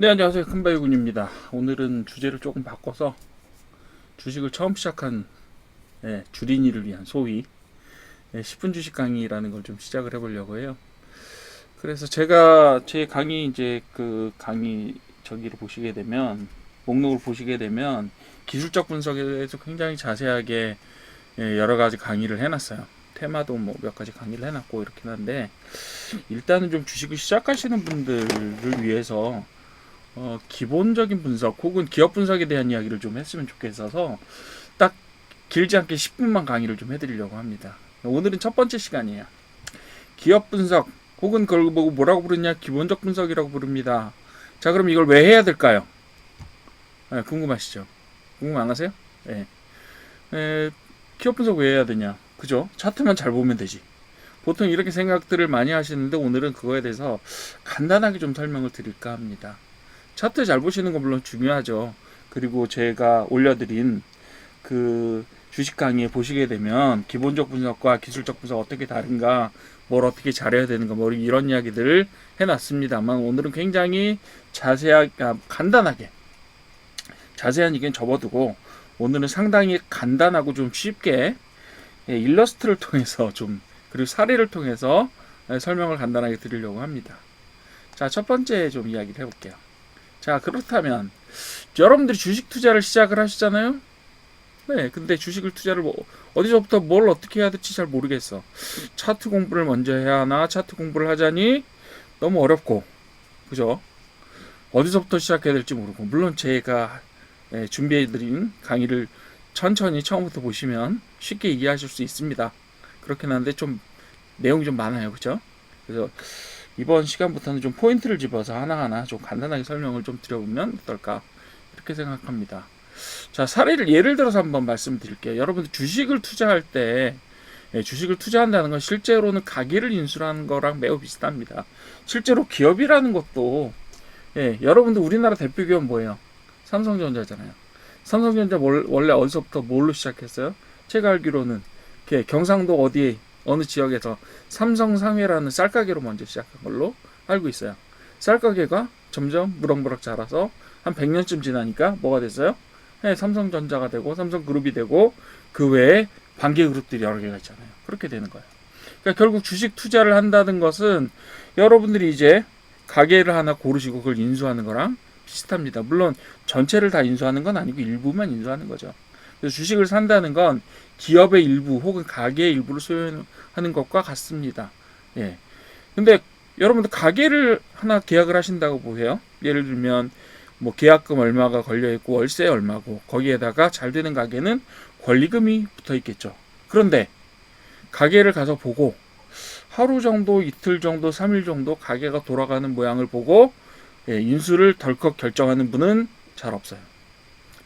네, 안녕하세요. 큰바이군입니다. 오늘은 주제를 조금 바꿔서 주식을 처음 시작한 주린이를 위한 소위 10분 주식 강의라는 걸 좀 시작을 해보려고 해요. 그래서 제가 제 강의 이제 그 강의 저기를 보시게 되면 목록을 보시게 되면 기술적 분석에 대해서 굉장히 자세하게 여러 가지 강의를 해놨어요. 테마도 뭐 몇 가지 강의를 해놨고 이렇긴 한데 일단은 좀 주식을 시작하시는 분들을 위해서 기본적인 분석 혹은 기업 분석에 대한 이야기를 좀 했으면 좋겠어서 딱 길지 않게 10분만 강의를 좀 해드리려고 합니다. 오늘은 첫 번째 시간이에요. 기업 분석 혹은 그걸 보고 뭐라고 부르냐, 기본적 분석이라고 부릅니다. 자, 그럼 이걸 왜 해야 될까요? 궁금하시죠? 궁금 안 하세요? 네. 기업 분석 왜 해야 되냐? 그죠? 차트만 잘 보면 되지. 보통 이렇게 생각들을 많이 하시는데 오늘은 그거에 대해서 간단하게 좀 설명을 드릴까 합니다. 차트 잘 보시는 건 물론 중요하죠. 그리고 제가 올려드린 그 주식 강의에 보시게 되면 기본적 분석과 기술적 분석 어떻게 다른가, 뭘 어떻게 잘해야 되는가, 뭐 이런 이야기들을 해놨습니다만 오늘은 굉장히 자세하게, 간단하게 자세한 얘기는 접어두고 오늘은 상당히 간단하고 좀 쉽게 일러스트를 통해서 좀 그리고 사례를 통해서 설명을 간단하게 드리려고 합니다. 자, 첫 번째 좀 이야기를 해볼게요. 자, 그렇다면 여러분들이 주식 투자를 시작을 하시잖아요. 네, 근데 주식을 투자를 어디서부터 뭘 어떻게 해야 될지 잘 모르겠어. 차트 공부를 먼저 해야 하나? 차트 공부를 하자니 너무 어렵고, 그죠? 어디서부터 시작해야 될지 모르고, 물론 제가 준비해드린 강의를 천천히 처음부터 보시면 쉽게 이해하실 수 있습니다. 그렇긴 한데 좀 내용이 좀 많아요, 그죠? 그래서 이번 시간부터는 좀 포인트를 집어서 하나하나 좀 간단하게 설명을 좀 드려보면 어떨까 이렇게 생각합니다. 자, 사례를 예를 들어서 한번 말씀드릴게요. 여러분들 주식을 투자할 때 주식을 투자한다는 건 실제로는 가계를 인수하는 거랑 매우 비슷합니다. 실제로 기업이라는 것도 여러분들 우리나라 대표 기업 뭐예요? 삼성전자잖아요. 삼성전자 원래 어디서부터 뭘로 시작했어요? 제가 알기로는 경상도 어디 어느 지역에서 삼성상회라는 쌀가게로 먼저 시작한 걸로 알고 있어요. 쌀가게가 점점 무럭무럭 자라서 한 100년쯤 지나니까 뭐가 됐어요? 삼성전자가 되고 삼성그룹이 되고 그 외에 반개 그룹들이 여러 개가 있잖아요. 그렇게 되는 거예요. 그러니까 결국 주식 투자를 한다는 것은 여러분들이 이제 가게를 하나 고르시고 그걸 인수하는 거랑 비슷합니다. 물론 전체를 다 인수하는 건 아니고 일부만 인수하는 거죠. 그래서 주식을 산다는 건 기업의 일부 혹은 가게의 일부를 소유하는 것과 같습니다. 예. 근데 여러분들 가게를 하나 계약을 하신다고 보세요. 예를 들면 뭐 계약금 얼마가 걸려 있고 월세 얼마고 거기에다가 잘 되는 가게는 권리금이 붙어 있겠죠. 그런데 가게를 가서 보고 하루 정도, 이틀 정도, 3일 정도 가게가 돌아가는 모양을 보고 인수를 덜컥 결정하는 분은 잘 없어요.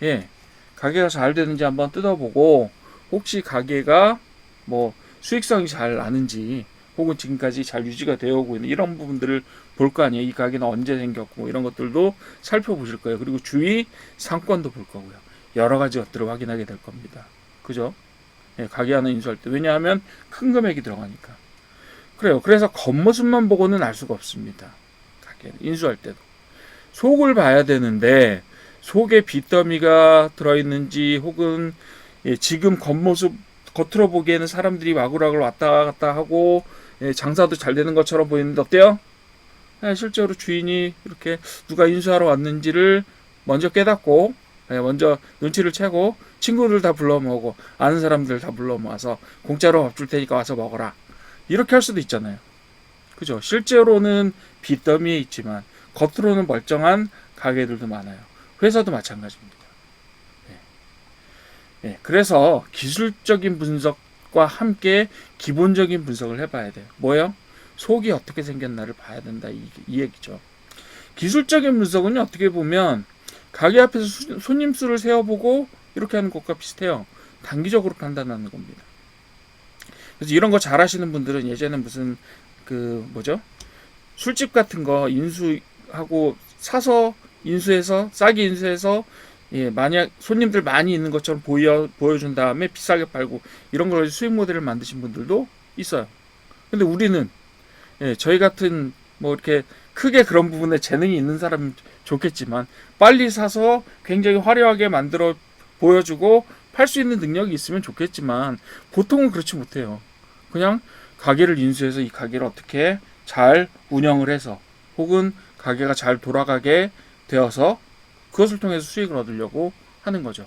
예. 가게가 잘 되는지 한번 뜯어보고 혹시 가게가 뭐 수익성이 잘 나는지 혹은 지금까지 잘 유지가 되어 오고 있는 이런 부분들을 볼 거 아니에요. 이 가게는 언제 생겼고 이런 것들도 살펴보실 거예요. 그리고 주위 상권도 볼 거고요. 여러 가지 것들을 확인하게 될 겁니다. 그죠? 예, 가게 하나 인수할 때. 왜냐하면 큰 금액이 들어가니까. 그래요. 그래서 겉모습만 보고는 알 수가 없습니다. 가게 인수할 때도. 속을 봐야 되는데 속에 빚더미가 들어있는지 혹은 지금 겉모습 겉으로 보기에는 사람들이 와글와글 왔다 갔다 하고 장사도 잘 되는 것처럼 보이는데 어때요? 실제로 주인이 이렇게 누가 인수하러 왔는지를 먼저 깨닫고 먼저 눈치를 채고 친구들 다 불러 모으고 아는 사람들 다 불러 모아서 공짜로 밥 줄 테니까 와서 먹어라 이렇게 할 수도 있잖아요. 그죠? 실제로는 빚더미에 있지만 겉으로는 멀쩡한 가게들도 많아요. 회사도 마찬가지입니다. 그래서 기술적인 분석과 함께 기본적인 분석을 해봐야 돼요. 뭐요? 속이 어떻게 생겼나를 봐야 된다 이 얘기죠. 기술적인 분석은 어떻게 보면 가게 앞에서 손님 수를 세어보고 이렇게 하는 것과 비슷해요. 단기적으로 판단하는 겁니다. 그래서 이런 거 잘하시는 분들은 예전에 무슨 그 뭐죠? 술집 같은 거 인수하고 사서 인수해서 싸게 인수해서 만약 손님들 많이 있는 것처럼 보여준 다음에 비싸게 팔고 이런 걸 수익 모델을 만드신 분들도 있어요. 근데 우리는 저희 같은 뭐 이렇게 크게 그런 부분에 재능이 있는 사람은 좋겠지만 빨리 사서 굉장히 화려하게 만들어 보여주고 팔 수 있는 능력이 있으면 좋겠지만 보통은 그렇지 못해요. 그냥 가게를 인수해서 이 가게를 어떻게 잘 운영을 해서 혹은 가게가 잘 돌아가게 되어서 그것을 통해서 수익을 얻으려고 하는 거죠.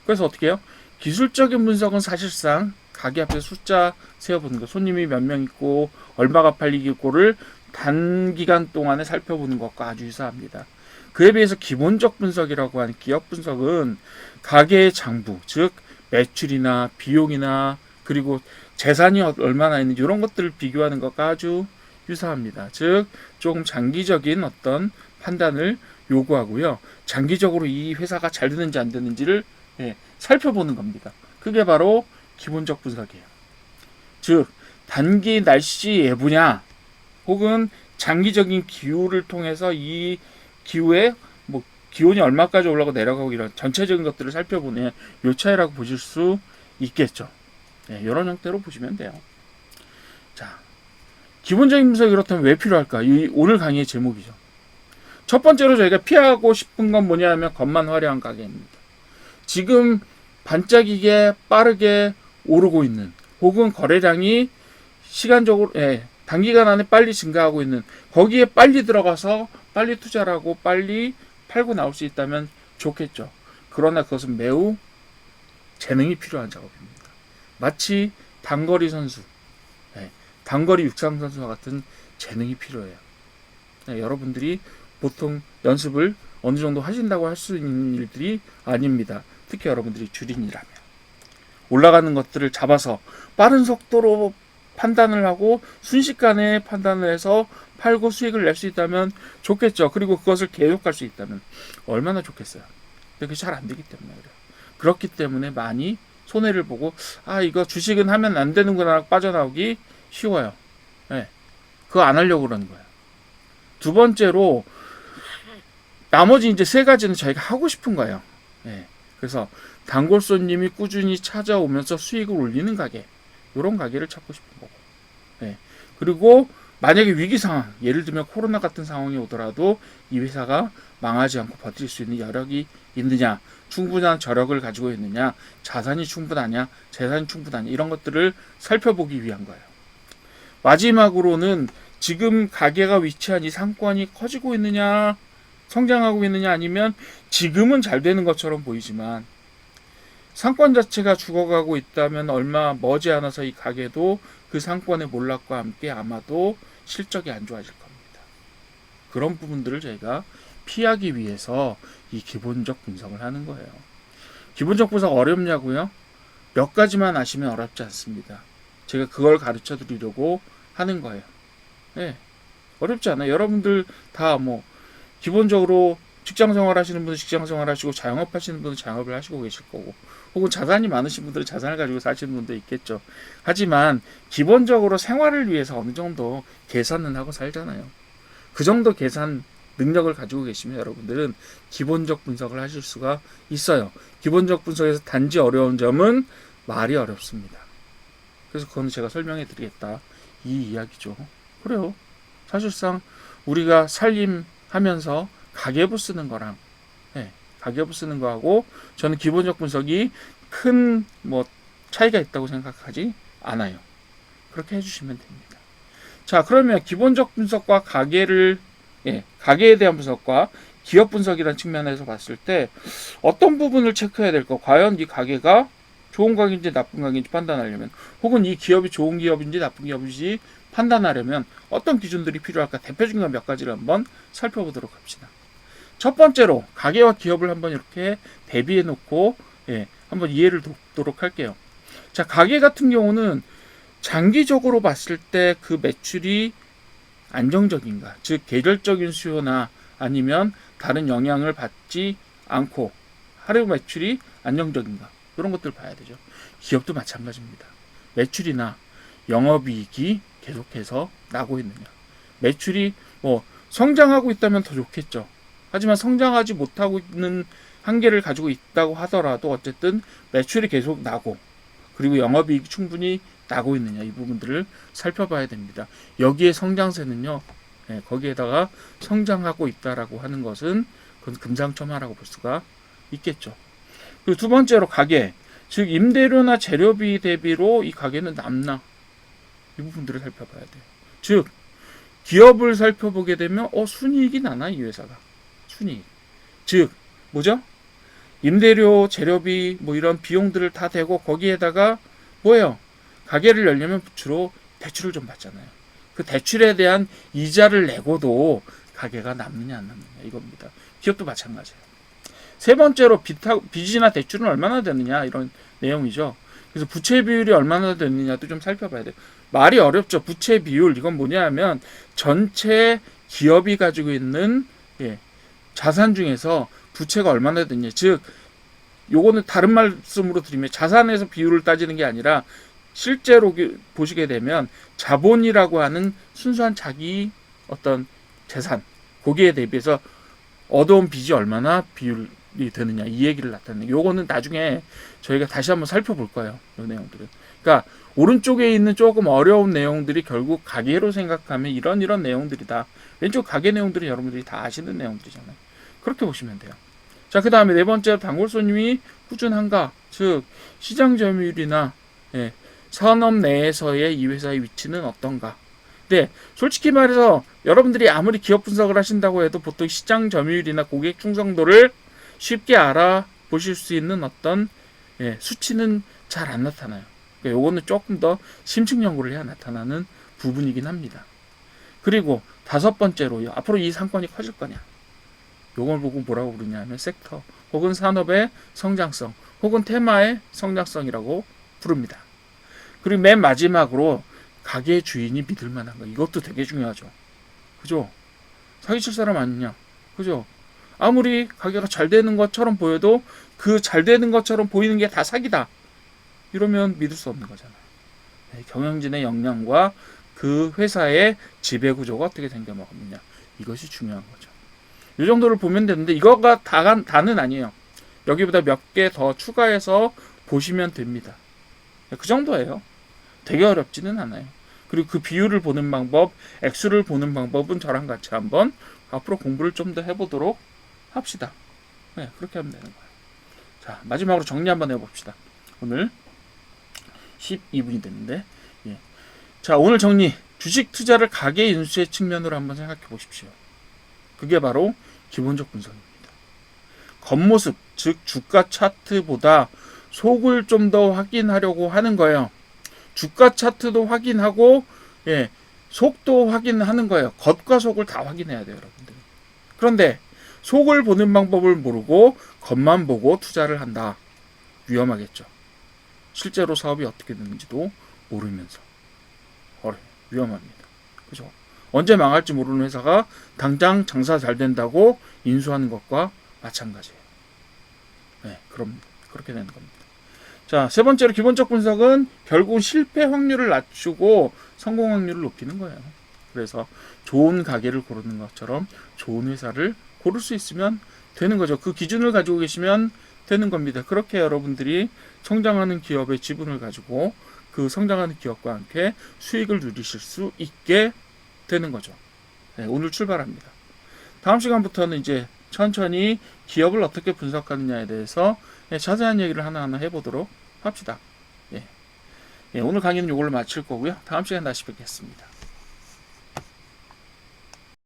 그래서 어떻게 해요? 기술적인 분석은 사실상 가게 앞에 숫자 세어보는 거, 손님이 몇 명 있고 얼마가 팔리고를 단기간 동안에 살펴보는 것과 아주 유사합니다. 그에 비해서 기본적 분석이라고 하는 기업 분석은 가게의 장부, 즉 매출이나 비용이나 그리고 재산이 얼마나 있는지 이런 것들을 비교하는 것과 아주 유사합니다. 즉 조금 장기적인 어떤 판단을 요구하고요. 장기적으로 이 회사가 잘 되는지 안 되는지를 살펴보는 겁니다. 그게 바로 기본적 분석이에요. 즉 단기 날씨 예보냐 혹은 장기적인 기후를 통해서 이 기후에 뭐 기온이 얼마까지 올라가고 내려가고 이런 전체적인 것들을 살펴보는 요 차이라고 보실 수 있겠죠. 이런 형태로 보시면 돼요. 자, 기본적인 분석이 그렇다면 왜 필요할까? 이 오늘 강의의 제목이죠. 첫 번째로 저희가 피하고 싶은 건 뭐냐 하면 겉만 화려한 가게입니다. 지금 반짝이게 빠르게 오르고 있는 혹은 거래량이 시간적으로 단기간 안에 빨리 증가하고 있는 거기에 빨리 들어가서 빨리 투자를 하고 빨리 팔고 나올 수 있다면 좋겠죠. 그러나 그것은 매우 재능이 필요한 작업입니다. 마치 단거리 선수, 단거리 육상 선수와 같은 재능이 필요해요. 여러분들이 보통 연습을 어느 정도 하신다고 할 수 있는 일들이 아닙니다. 특히 여러분들이 주린이라면 올라가는 것들을 잡아서 빠른 속도로 판단을 하고 순식간에 판단을 해서 팔고 수익을 낼 수 있다면 좋겠죠. 그리고 그것을 계속할 수 있다면 얼마나 좋겠어요. 근데 그게 잘 안 되기 때문에 그래요. 그렇기 때문에 많이 손해를 보고 이거 주식은 하면 안 되는구나 빠져나오기 쉬워요. 그거 안 하려고 그러는 거예요. 두 번째로 나머지 이제 세 가지는 저희가 하고 싶은 거예요. 그래서 단골 손님이 꾸준히 찾아오면서 수익을 올리는 가게, 이런 가게를 찾고 싶은 거고. 그리고 만약에 위기 상황, 예를 들면 코로나 같은 상황이 오더라도 이 회사가 망하지 않고 버틸 수 있는 여력이 있느냐, 충분한 저력을 가지고 있느냐, 자산이 충분하냐, 재산이 충분하냐, 이런 것들을 살펴보기 위한 거예요. 마지막으로는 지금 가게가 위치한 이 상권이 커지고 있느냐, 성장하고 있느냐, 아니면 지금은 잘 되는 것처럼 보이지만 상권 자체가 죽어가고 있다면 얼마 머지않아서 이 가게도 그 상권의 몰락과 함께 아마도 실적이 안 좋아질 겁니다. 그런 부분들을 저희가 피하기 위해서 이 기본적 분석을 하는 거예요. 기본적 분석 어렵냐고요? 몇 가지만 아시면 어렵지 않습니다. 제가 그걸 가르쳐 드리려고 하는 거예요. 어렵지 않아요. 여러분들 다 기본적으로 직장생활 하시는 분은 직장생활 하시고 자영업 하시는 분은 자영업을 하시고 계실 거고 혹은 자산이 많으신 분들은 자산을 가지고 사시는 분도 있겠죠. 하지만 기본적으로 생활을 위해서 어느 정도 계산은 하고 살잖아요. 그 정도 계산 능력을 가지고 계시면 여러분들은 기본적 분석을 하실 수가 있어요. 기본적 분석에서 단지 어려운 점은 말이 어렵습니다. 그래서 그건 제가 설명해 드리겠다 이 이야기죠. 그래요. 사실상 우리가 살림하면서 가계부 쓰는 거랑 가계부 쓰는 거하고 저는 기본적 분석이 큰 차이가 있다고 생각하지 않아요. 그렇게 해주시면 됩니다. 자, 그러면 기본적 분석과 가계에 대한 분석과 기업 분석이라는 측면에서 봤을 때 어떤 부분을 체크해야 될까? 과연 이 가게가 좋은 가게인지 나쁜 가게인지 판단하려면 혹은 이 기업이 좋은 기업인지 나쁜 기업인지 판단하려면 어떤 기준들이 필요할까? 대표적인 몇 가지를 한번 살펴보도록 합시다. 첫 번째로 가게와 기업을 한번 이렇게 대비해 놓고 한번 이해를 돕도록 할게요. 자, 가게 같은 경우는 장기적으로 봤을 때 그 매출이 안정적인가, 즉 계절적인 수요나 아니면 다른 영향을 받지 않고 하루 매출이 안정적인가, 이런 것들을 봐야 되죠. 기업도 마찬가지입니다. 매출이나 영업이익이 계속해서 나고 있느냐, 매출이 성장하고 있다면 더 좋겠죠. 하지만 성장하지 못하고 있는 한계를 가지고 있다고 하더라도 어쨌든 매출이 계속 나고 그리고 영업이익이 충분히 나고 있느냐, 이 부분들을 살펴봐야 됩니다. 여기에 성장세는요 거기에다가 성장하고 있다라고 하는 것은 그건 금상첨화라고 볼 수가 있겠죠. 그리고 두 번째로 가계, 즉 임대료나 재료비 대비로 이 가계는 남나, 이 부분들을 살펴봐야 돼요. 즉 기업을 살펴보게 되면 순이익이 나나 이 회사가, 순이익. 즉 뭐죠? 임대료, 재료비 뭐 이런 비용들을 다 대고 거기에다가 뭐예요? 가게를 열려면 주로 대출을 좀 받잖아요. 그 대출에 대한 이자를 내고도 가게가 남느냐 안 남느냐 이겁니다. 기업도 마찬가지예요. 세 번째로 빚이나 대출은 얼마나 되느냐 이런 내용이죠. 그래서 부채 비율이 얼마나 되느냐도 좀 살펴봐야 돼요. 말이 어렵죠. 부채 비율, 이건 뭐냐 하면 전체 기업이 가지고 있는 자산 중에서 부채가 얼마나 되느냐. 즉 요거는 다른 말씀으로 드리면 자산에서 비율을 따지는 게 아니라 실제로 보시게 되면 자본이라고 하는 순수한 자기 어떤 재산, 거기에 대비해서 얻어온 빚이 얼마나 비율이 되느냐, 이 얘기를 나타내는. 요거는 나중에 저희가 다시 한번 살펴볼 거예요. 이 내용들은. 그러니까 오른쪽에 있는 조금 어려운 내용들이 결국 가계로 생각하면 이런 내용들이다. 왼쪽 가계 내용들은 여러분들이 다 아시는 내용들이잖아요. 그렇게 보시면 돼요. 자, 그 다음에 네 번째, 단골 손님이 꾸준한가, 즉 시장 점유율이나 산업 내에서의 이 회사의 위치는 어떤가. 근데 솔직히 말해서 여러분들이 아무리 기업 분석을 하신다고 해도 보통 시장 점유율이나 고객 충성도를 쉽게 알아보실 수 있는 어떤 수치는 잘 안 나타나요. 그러니까 요거는 조금 더 심층 연구를 해야 나타나는 부분이긴 합니다. 그리고 다섯 번째로요, 앞으로 이 상권이 커질 거냐, 요걸 보고 뭐라고 부르냐면 섹터 혹은 산업의 성장성 혹은 테마의 성장성이라고 부릅니다. 그리고 맨 마지막으로 가게 주인이 믿을 만한 거, 이것도 되게 중요하죠. 그죠? 사기칠 사람 아니냐, 그죠? 아무리 가게가 잘 되는 것처럼 보여도 그 잘 되는 것처럼 보이는 게 다 사기다, 이러면 믿을 수 없는 거잖아요. 경영진의 역량과 그 회사의 지배구조가 어떻게 생겨먹느냐, 이것이 중요한 거죠. 이 정도를 보면 되는데 이거가 다는 아니에요. 여기보다 몇 개 더 추가해서 보시면 됩니다. 그 정도예요. 되게 어렵지는 않아요. 그리고 그 비율을 보는 방법, 액수를 보는 방법은 저랑 같이 한번 앞으로 공부를 좀 더 해보도록 합시다. 그렇게 하면 되는 거예요. 자, 마지막으로 정리 한번 해봅시다. 오늘 12분이 됐는데, 자, 오늘 정리. 주식 투자를 가계 인수의 측면으로 한번 생각해 보십시오. 그게 바로 기본적 분석입니다. 겉모습, 즉 주가 차트보다 속을 좀 더 확인하려고 하는 거예요. 주가 차트도 확인하고 속도 확인하는 거예요. 겉과 속을 다 확인해야 돼요, 여러분들. 그런데 속을 보는 방법을 모르고 겉만 보고 투자를 한다. 위험하겠죠. 실제로 사업이 어떻게 되는지도 모르면서 위험합니다. 그죠? 언제 망할지 모르는 회사가 당장 장사 잘 된다고 인수하는 것과 마찬가지예요. 그럼 그렇게 되는 겁니다. 자, 세 번째로 기본적 분석은 결국은 실패 확률을 낮추고 성공 확률을 높이는 거예요. 그래서 좋은 가게를 고르는 것처럼 좋은 회사를 고를 수 있으면 되는 거죠. 그 기준을 가지고 계시면 되는 겁니다. 그렇게 여러분들이 성장하는 기업의 지분을 가지고 그 성장하는 기업과 함께 수익을 누리실 수 있게 되는 거죠. 오늘 출발합니다. 다음 시간부터는 이제 천천히 기업을 어떻게 분석하느냐에 대해서 자세한 얘기를 하나하나 해보도록 합시다. 오늘 강의는 이걸로 마칠 거고요. 다음 시간에 다시 뵙겠습니다.